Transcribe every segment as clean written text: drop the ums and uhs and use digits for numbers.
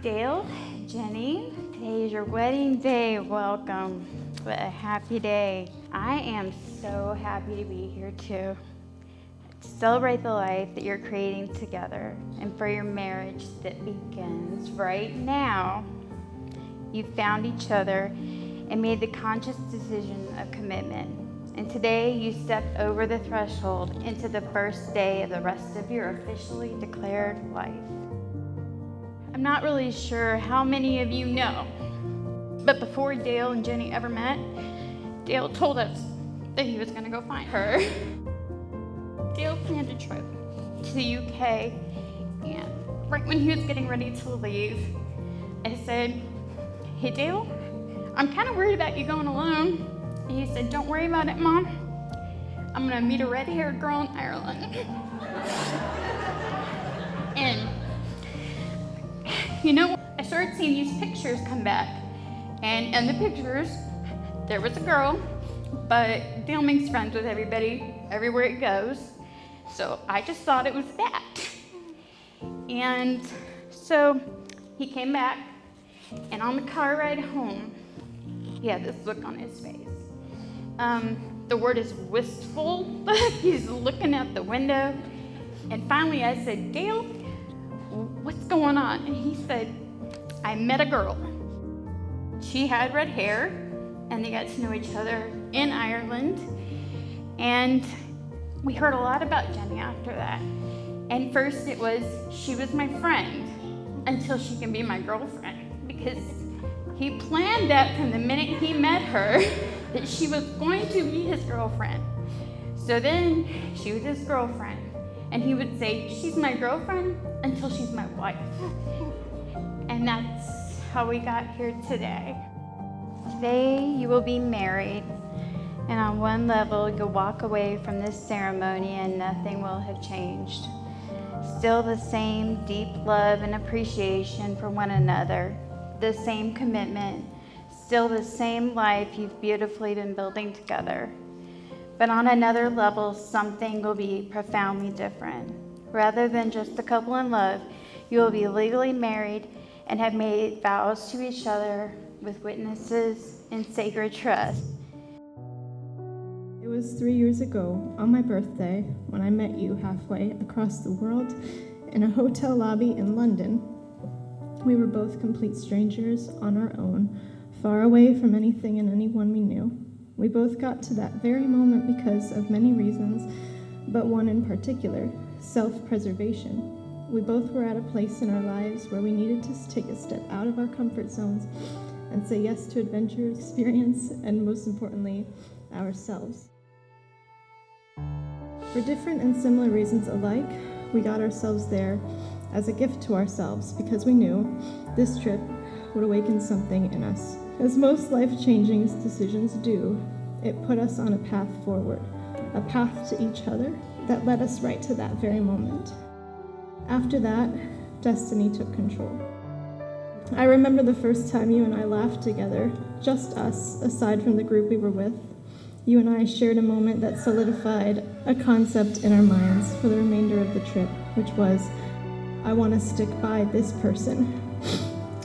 Dale, Jenny, today is your wedding day. Welcome. What a happy day. I am so happy to be here to celebrate the life that you're creating together and for your marriage that begins right now. You found each other and made the conscious decision of commitment. And today you stepped over the threshold into the first day of the rest of your officially declared life. I'm not really sure how many of you know, but before Dale and Jenny ever met, Dale told us that he was going to go find her. Dale planned a trip to the UK, and right when he was getting ready to leave, I said, "Hey Dale, I'm kind of worried about you going alone." And he said, "Don't worry about it, Mom. I'm going to meet a red-haired girl in Ireland." And you know, I started seeing these pictures come back, and in the pictures, there was a girl, but Dale makes friends with everybody, everywhere he goes, so I just thought it was that. And so he came back, and on the car ride home, he had this look on his face. The word is wistful. He's looking out the window, and finally I said, "Dale, what's going on?" And he said, "I met a girl. She had red hair, and they got to know each other in Ireland, and we heard a lot about Jenny after that. And first it was, she was my friend until she can be my girlfriend, because he planned that from the minute he met her, that she was going to be his girlfriend. So then she was his girlfriend, and he would say, she's my girlfriend until she's my wife." And that's how we got here today. Today you will be married, and on one level you'll walk away from this ceremony and nothing will have changed. Still the same deep love and appreciation for one another, the same commitment, still the same life you've beautifully been building together. But on another level, something will be profoundly different. Rather than just a couple in love, you will be legally married and have made vows to each other with witnesses in sacred trust. It was 3 years ago, on my birthday, when I met you halfway across the world in a hotel lobby in London. We were both complete strangers on our own, far away from anything and anyone we knew. We both got to that very moment because of many reasons, but one in particular, self-preservation. We both were at a place in our lives where we needed to take a step out of our comfort zones and say yes to adventure, experience, and most importantly, ourselves. For different and similar reasons alike, we got ourselves there as a gift to ourselves because we knew this trip would awaken something in us. As most life-changing decisions do, it put us on a path forward, a path to each other that led us right to that very moment. After that, destiny took control. I remember the first time you and I laughed together, just us, aside from the group we were with. You and I shared a moment that solidified a concept in our minds for the remainder of the trip, which was, I want to stick by this person.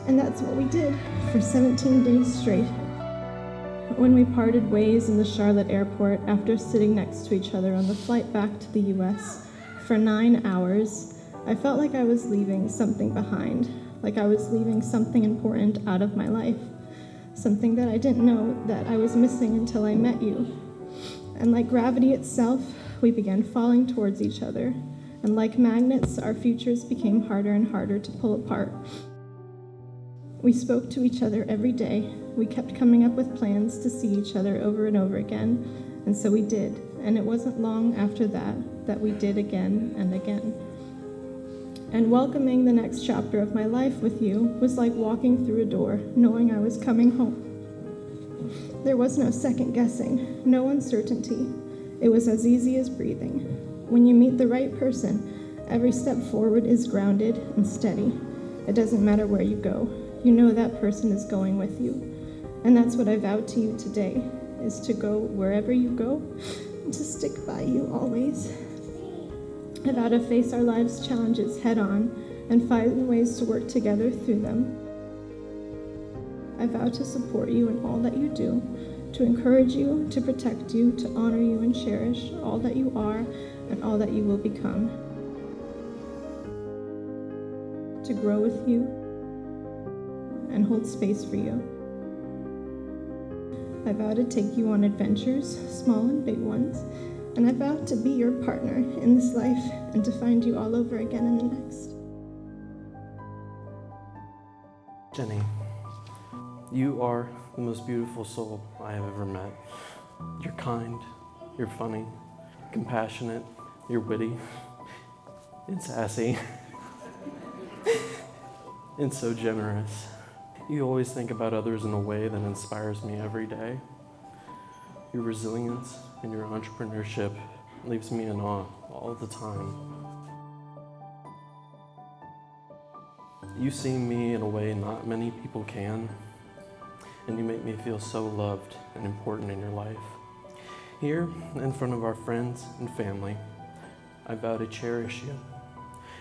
And that's what we did for 17 days straight. When we parted ways in the Charlotte airport after sitting next to each other on the flight back to the US for 9 hours, I felt like I was leaving something behind, like I was leaving something important out of my life, something that I didn't know that I was missing until I met you. And like gravity itself, we began falling towards each other, and like magnets, our futures became harder and harder to pull apart. We spoke to each other every day. We kept coming up with plans to see each other over and over again, and so we did. And it wasn't long after that we did again and again. And welcoming the next chapter of my life with you was like walking through a door, knowing I was coming home. There was no second guessing, no uncertainty. It was as easy as breathing. When you meet the right person, every step forward is grounded and steady. It doesn't matter where you go. You know that person is going with you. And that's what I vowed to you today, is to go wherever you go, and to stick by you always. I vow to face our lives' challenges head on, and find ways to work together through them. I vow to support you in all that you do, to encourage you, to protect you, to honor you and cherish all that you are and all that you will become, to grow with you and hold space for you. I vow to take you on adventures, small and big ones, and I vow to be your partner in this life and to find you all over again in the next. Jenny, you are the most beautiful soul I have ever met. You're kind, you're funny, compassionate, you're witty, and sassy, and so generous. You always think about others in a way that inspires me every day. Your resilience and your entrepreneurship leaves me in awe all the time. You see me in a way not many people can, and you make me feel so loved and important in your life. Here, in front of our friends and family, I vow to cherish you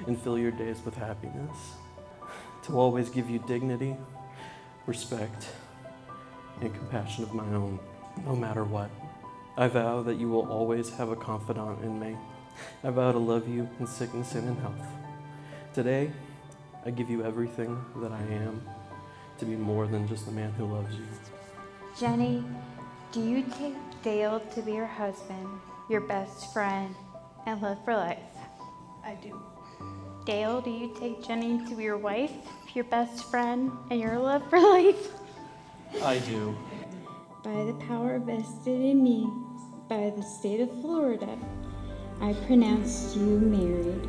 and fill your days with happiness, to always give you dignity, respect, and compassion of my own, no matter what. I vow that you will always have a confidant in me. I vow to love you in sickness and in health. Today, I give you everything that I am, to be more than just the man who loves you. Jenny, do you take Dale to be your husband, your best friend, and love for life? I do. Dale, do you take Jenny to be your wife, your best friend, and your love for life? I do. By the power vested in me by the state of Florida, I pronounce you married.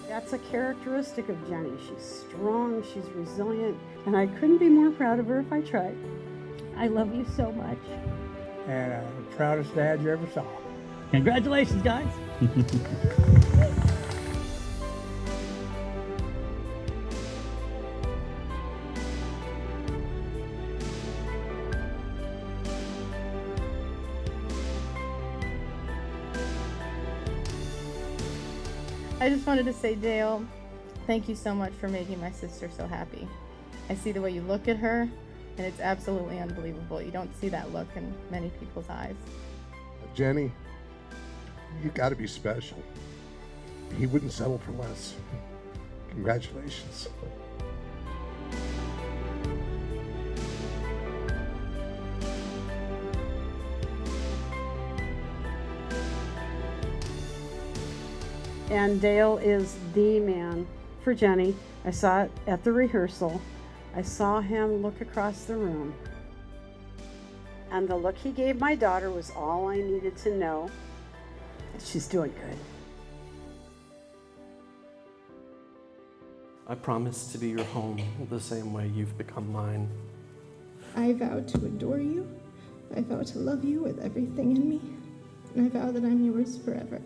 That's a characteristic of Jenny. She's strong, she's resilient, and I couldn't be more proud of her if I tried. I love you so much. And the proudest dad you ever saw. Congratulations, guys. I just wanted to say, Dale, thank you so much for making my sister so happy. I see the way you look at her, and it's absolutely unbelievable. You don't see that look in many people's eyes. Jenny, you got to be special. He wouldn't settle for less. Congratulations. And Dale is the man for Jenny. I saw it at the rehearsal. I saw him look across the room. And the look he gave my daughter was all I needed to know that she's doing good. I promise to be your home the same way you've become mine. I vow to adore you. I vow to love you with everything in me. And I vow that I'm yours forever.